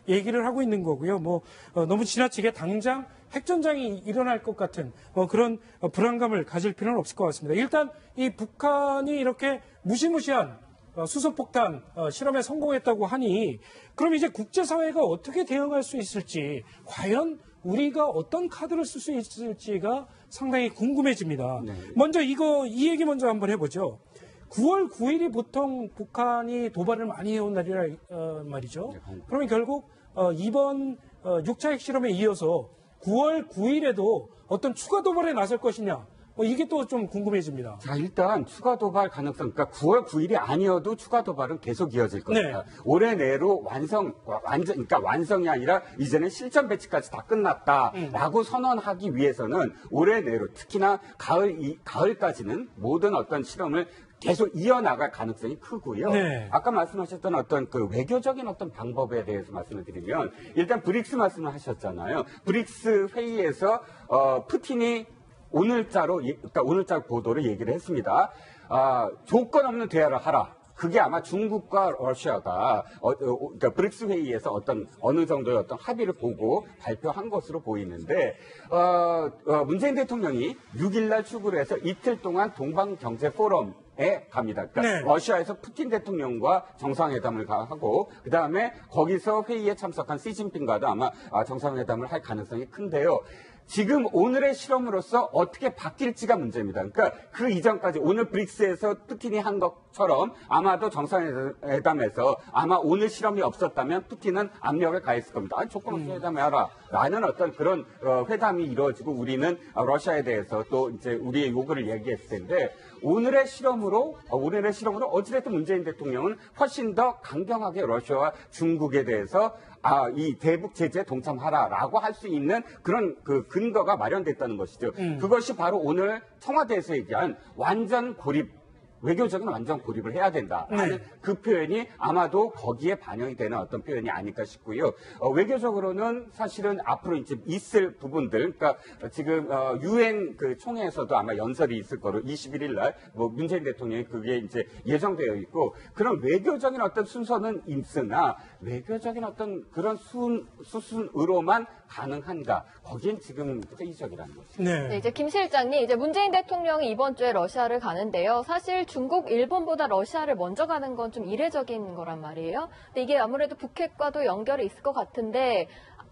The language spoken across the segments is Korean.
얘기를 하고 있는 거고요. 너무 지나치게 당장 핵전장이 일어날 것 같은 그런 불안감을 가질 필요는 없을 것 같습니다. 일단 이 북한이 이렇게 무시무시한 수소폭탄 실험에 성공했다고 하니 그럼 이제 국제사회가 어떻게 대응할 수 있을지 과연 우리가 어떤 카드를 쓸 수 있을지가 상당히 궁금해집니다. 네. 먼저 이 얘기 먼저 한번 해보죠. 9월 9일이 보통 북한이 도발을 많이 해온 날이라 말이죠. 네, 그러면 결국 이번 6차 핵실험에 이어서 9월 9일에도 어떤 추가 도발에 나설 것이냐. 이게 또 좀 궁금해집니다. 자, 일단 추가 도발 가능성, 그러니까 9월 9일이 아니어도 추가 도발은 계속 이어질 겁니다. 네. 올해 내로 그러니까 완성이 아니라 이제는 실전 배치까지 다 끝났다라고 선언하기 위해서는 올해 내로 특히나 가을까지는 모든 어떤 실험을 계속 이어나갈 가능성이 크고요. 네. 아까 말씀하셨던 어떤 그 외교적인 어떤 방법에 대해서 말씀을 드리면 일단 브릭스 말씀을 하셨잖아요. 브릭스 회의에서 푸틴이 오늘자 보도를 얘기를 했습니다. 조건 없는 대화를 하라. 그게 아마 중국과 러시아가 그러니까 브릭스 회의에서 어느 정도의 어떤 합의를 보고 발표한 것으로 보이는데 문재인 대통령이 6일날 출국을 해서 이틀 동안 동방경제포럼에 갑니다. 그러니까 네. 러시아에서 푸틴 대통령과 정상회담을 하고 그다음에 거기서 회의에 참석한 시진핑과도 아마 정상회담을 할 가능성이 큰데요. 지금 오늘의 실험으로서 어떻게 바뀔지가 문제입니다. 그러니까 그 이전까지 오늘 브릭스에서 푸틴이 한 것처럼 아마도 정상회담에서 아마 오늘 실험이 없었다면 푸틴은 압력을 가했을 겁니다. 조건 없이 회담해라. 라는 어떤 그런 회담이 이루어지고 우리는 러시아에 대해서 또 이제 우리의 요구를 얘기했을 텐데 오늘의 실험으로 어찌됐든 문재인 대통령은 훨씬 더 강경하게 러시아와 중국에 대해서 이 대북 제재에 동참하라라고 할 수 있는 그런 그 근거가 마련됐다는 것이죠. 그것이 바로 오늘 청와대에서 얘기한 완전 고립, 외교적인 완전 고립을 해야 된다라는 그 표현이 아마도 거기에 반영이 되는 어떤 표현이 아닐까 싶고요. 외교적으로는 사실은 앞으로 이제 있을 부분들, 그러니까 지금 유엔 그 총회에서도 아마 연설이 있을 거로 21일 날 문재인 대통령이 그게 이제 예정되어 있고 그런 외교적인 어떤 순서는 있으나 외교적인 어떤 그런 수순으로만 가능한가? 거기엔 지금 회의적이라는 거죠. 네, 이제 김 실장님, 이제 문재인 대통령이 이번 주에 러시아를 가는데요. 사실 중국, 일본보다 러시아를 먼저 가는 건 좀 이례적인 거란 말이에요. 근데 이게 아무래도 북핵과도 연결이 있을 것 같은데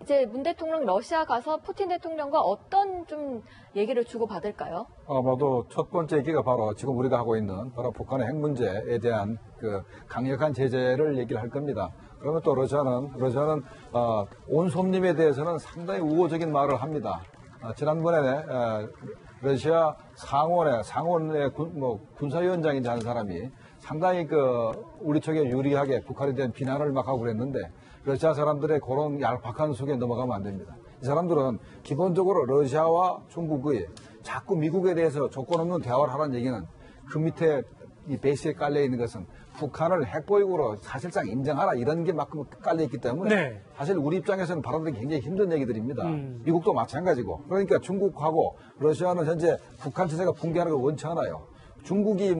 이제 문 대통령 러시아 가서 푸틴 대통령과 어떤 좀 얘기를 주고받을까요? 아마도 첫 번째 얘기가 바로 지금 우리가 하고 있는 바로 북한의 핵 문제에 대한 그 강력한 제재를 얘기를 할 겁니다. 그러면 또 러시아는 온솜님에 대해서는 상당히 우호적인 말을 합니다. 지난번에 러시아 상원의 군사위원장인지 하는 사람이 상당히 우리 쪽에 유리하게 북한에 대한 비난을 막 하고 그랬는데 러시아 사람들의 그런 얄팍한 속에 넘어가면 안 됩니다. 이 사람들은 기본적으로 러시아와 중국의 자꾸 미국에 대해서 조건 없는 대화를 하라는 얘기는 그 밑에 이 베이스에 깔려 있는 것은 북한을 핵보유국으로 사실상 인정하라 이런 게 막 깔려 있기 때문에 사실 우리 입장에서는 받아들이기 굉장히 힘든 얘기들입니다. 미국도 마찬가지고 그러니까 중국하고 러시아는 현재 북한 체제가 붕괴하는 걸 원치 않아요. 중국이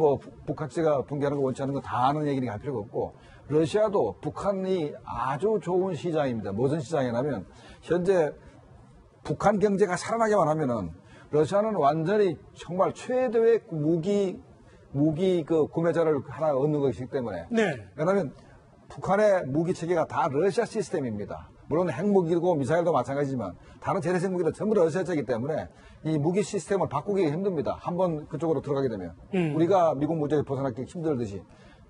북한 체제가 붕괴하는 걸 원치 않는 거 다 아는 얘기를 할 필요가 없고 러시아도 북한이 아주 좋은 시장입니다. 무슨 시장이냐면 현재 북한 경제가 살아나기만 하면은 러시아는 완전히 정말 최대의 무기 구매자를 하나 얻는 것이기 때문에. 왜냐하면 북한의 무기 체계가 다 러시아 시스템입니다. 물론 핵무기고 미사일도 마찬가지지만 다른 재래식 무기도 전부 러시아제이기 때문에 이 무기 시스템을 바꾸기가 힘듭니다. 한번 그쪽으로 들어가게 되면. 우리가 미국 무제에 벗어나기 힘들듯이.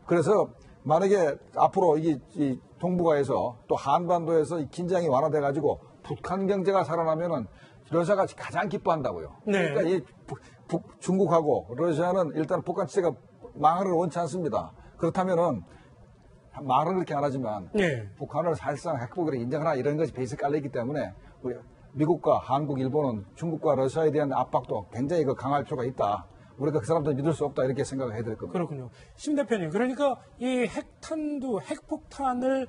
그래서 만약에 앞으로 이 동북아에서 또 한반도에서 이 긴장이 완화돼가지고 북한 경제가 살아나면은 러시아가 가장 기뻐한다고요. 그러니까 중국하고 러시아는 일단 북한 체제가 망하를 원치 않습니다. 그렇다면은 말은 그렇게 안 하지만 북한을 사실상 핵폭으로 인정하라 이런 것이 베이스에 깔려있기 때문에 미국과 한국, 일본은 중국과 러시아에 대한 압박도 굉장히 강할 필요가 있다. 우리가 그 사람들 믿을 수 없다 이렇게 생각을 해야 될 겁니다. 그렇군요. 심 대표님, 그러니까 이 핵폭탄을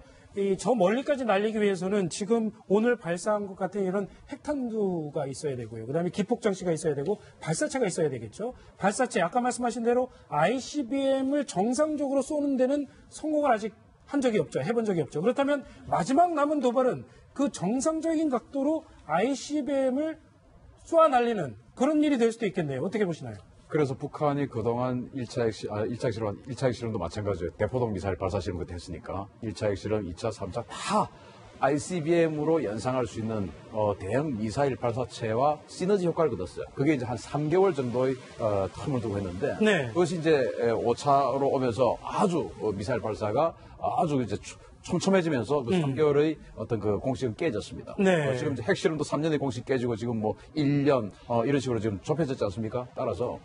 저 멀리까지 날리기 위해서는 지금 오늘 발사한 것 같은 이런 핵탄두가 있어야 되고요. 그다음에 기폭 장치가 있어야 되고 발사체가 있어야 되겠죠. 발사체 아까 말씀하신 대로 ICBM을 정상적으로 쏘는 데는 성공을 아직 한 적이 없죠. 해본 적이 없죠. 그렇다면 마지막 남은 도발은 그 정상적인 각도로 ICBM을 쏘아 날리는 그런 일이 될 수도 있겠네요. 어떻게 보시나요? 그래서 북한이 그동안 1차 핵실험도 마찬가지예요. 대포동 미사일 발사 실험부터 했으니까 1차 핵실험, 2차, 3차 다 ICBM으로 연상할 수 있는 대형 미사일 발사체와 시너지 효과를 거뒀어요. 그게 이제 한 3개월 정도의 텀을 두고 했는데 네. 그것이 이제 5차로 오면서 아주 미사일 발사가 아주 이제 촘촘해지면서 그 3개월의 어떤 그 공식은 깨졌습니다. 네. 지금 이제 핵실험도 3년의 공식 깨지고 지금 뭐 1년 이런 식으로 지금 좁혀졌지 않습니까? 따라서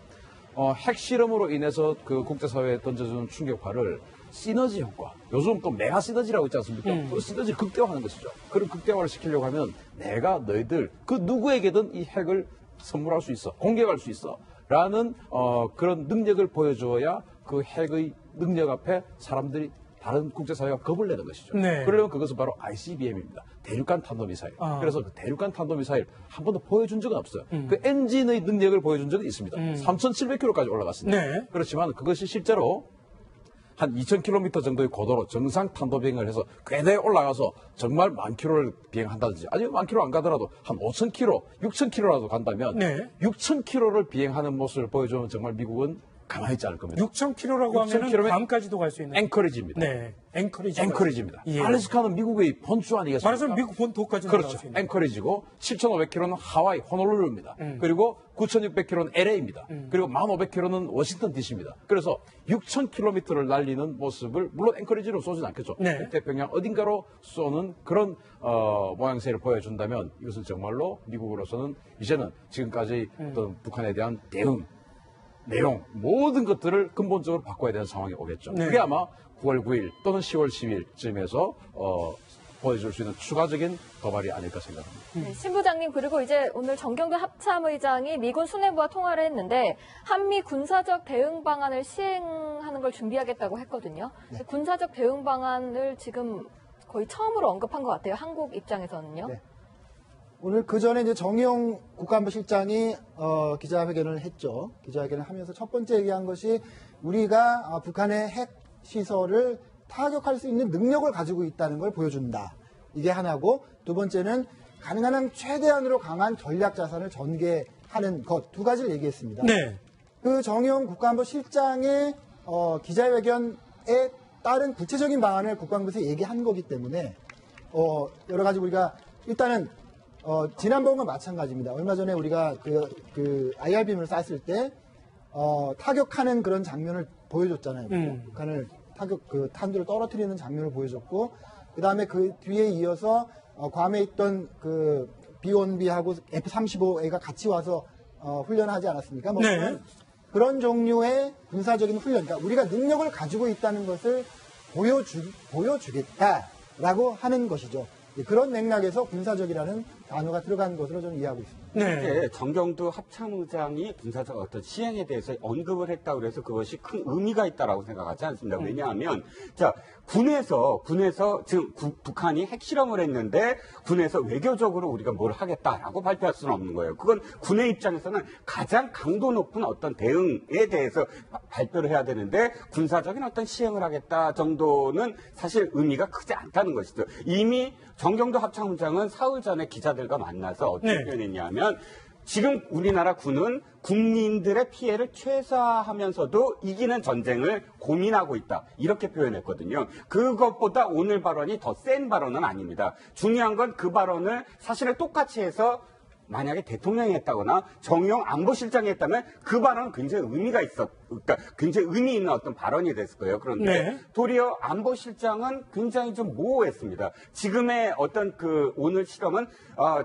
핵실험으로 인해서 그 국제사회에 던져주는 충격파를 시너지 효과, 요즘 또 메가 시너지라고 있지 않습니까? 그 시너지를 극대화하는 것이죠. 그런 극대화를 시키려고 하면 내가 너희들 그 누구에게든 이 핵을 선물할 수 있어, 공격할 수 있어 라는 그런 능력을 보여줘야 그 핵의 능력 앞에 사람들이 다른 국제사회가 겁을 내는 것이죠. 네. 그러려면 그것은 바로 ICBM입니다. 대륙간 탄도미사일. 그래서 그 대륙간 탄도미사일 한 번도 보여준 적은 없어요. 그 엔진의 능력을 보여준 적은 있습니다. 3,700km까지 올라갔습니다. 네. 그렇지만 그것이 실제로 한 2,000km 정도의 고도로 정상 탄도 비행을 해서 궤도에 올라가서 정말 만 킬로를 비행한다든지 아니면 만 킬로 안 가더라도 한 5,000km, 6,000km라도 간다면 네. 6,000km를 비행하는 모습을 보여주면 정말 미국은 가만히 있지 않을 겁니다. 6,000km라고 하면 6,000km 면 밤까지도 갈 수 있는. 앵커리지입니다. 네. 앵커리지. 앵커리지입니다. 예. 알래스카는 미국의 본주 아니겠습니까? 말하자면 미국 본토까지 그렇죠. 올라갈 수 있는. 앵커리지고 7,500km는 하와이 호놀룰루입니다. 그리고 9,600km는 LA입니다. 그리고 1,500km는 워싱턴 DC입니다. 그래서 6,000km를 날리는 모습을 물론 앵커리지로 쏘진 않겠죠. 네. 태평양 어딘가로 쏘는 그런 모양새를 보여준다면 이것은 정말로 미국으로서는 이제는 지금까지 어떤 북한에 대한 대응 내용 모든 것들을 근본적으로 바꿔야 되는 상황이 오겠죠. 네. 그게 아마 9월 9일 또는 10월 10일쯤에서 보여줄 수 있는 추가적인 도발이 아닐까 생각합니다. 네, 신 부장님, 그리고 이제 오늘 정경도 합참의장이 미군 수뇌부와 통화를 했는데 한미 군사적 대응 방안을 시행하는 걸 준비하겠다고 했거든요. 네. 군사적 대응 방안을 지금 거의 처음으로 언급한 것 같아요. 한국 입장에서는요. 네. 오늘 그 전에 이제 정의용 국가안보실장이 기자회견을 했죠. 기자회견을 하면서 첫 번째 얘기한 것이 우리가 북한의 핵 시설을 타격할 수 있는 능력을 가지고 있다는 걸 보여준다. 이게 하나고, 두 번째는 가능한 한 최대한으로 강한 전략 자산을 전개하는 것, 두 가지를 얘기했습니다. 네. 그 정의용 국가안보실장의 기자회견에 따른 구체적인 방안을 국방부에서 얘기한 거기 때문에 여러 가지 우리가 일단은 지난번과 마찬가지입니다. 얼마 전에 우리가 그 IRBM을 쐈을 때 타격하는 그런 장면을 보여줬잖아요. 북한을 탄두를 떨어뜨리는 장면을 보여줬고, 그 다음에 그 뒤에 이어서 괌에 있던 그 B-1B하고 F-35A가 같이 와서 훈련하지 않았습니까? 뭐 네. 그런 종류의 군사적인 훈련, 그러니까 우리가 능력을 가지고 있다는 것을 보여주겠다라고 하는 것이죠. 그런 맥락에서 군사적이라는 단어가 들어간 것으로 저는 이해하고 있습니다. 네. 이제 정경도 합참의장이 군사적 어떤 시행에 대해서 언급을 했다고 그래서 그것이 큰 의미가 있다라고 생각하지 않습니다. 왜냐하면 자 군에서 지금 북한이 핵실험을 했는데 군에서 외교적으로 우리가 뭘 하겠다라고 발표할 수는 없는 거예요. 그건 군의 입장에서는 가장 강도 높은 어떤 대응에 대해서 발표를 해야 되는데 군사적인 어떤 시행을 하겠다 정도는 사실 의미가 크지 않다는 것이죠. 이미 정경도 합참의장은 사흘 전에 기자들과 만나서 어떻게 네. 표현했냐면 지금 우리나라 군은 국민들의 피해를 최소화하면서도 이기는 전쟁을 고민하고 있다. 이렇게 표현했거든요. 그것보다 오늘 발언이 더 센 발언은 아닙니다. 중요한 건 그 발언을 사실은 똑같이 해서 만약에 대통령이 했다거나 정의용 안보실장이 했다면 그 발언은 굉장히 그러니까 굉장히 의미 있는 어떤 발언이 됐을 거예요. 그런데 네. 도리어 안보실장은 굉장히 좀 모호했습니다. 지금의 어떤 그 오늘 실험은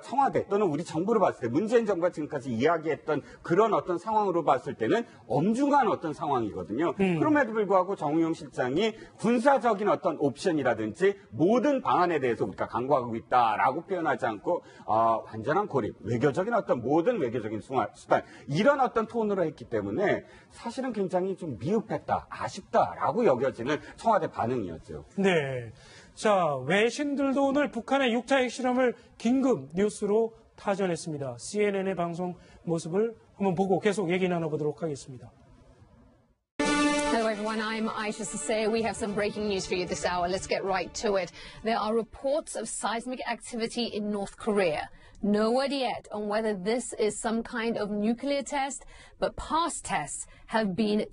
청와대 또는 우리 정부로 봤을 때 문재인 정부가 지금까지 이야기했던 그런 어떤 상황으로 봤을 때는 엄중한 어떤 상황이거든요. 그럼에도 불구하고 정의용 실장이 군사적인 어떤 옵션이라든지 모든 방안에 대해서 우리가 강구하고 있다라고 표현하지 않고 완전한 고립, 외교적인 어떤 모든 외교적인 수단 이런 어떤 톤으로 했기 때문에 사실은 굉장히 좀 미흡했다, 아쉽다라고 여겨지는 청와대 반응이었죠. 네. 자, 외신들도 오늘 북한의 6차 핵실험을 긴급 뉴스로 타전했습니다. CNN의 방송 모습을 한번 보고 계속 얘기 나눠보도록 하겠습니다. 네, Hello, everyone. I'm Aisha Sasay. We have some breaking news for you this hour. Let's get right to it. There are reports of seismic activity in North Korea. No word yet on whether this is some kind of nuclear test, but past tests have been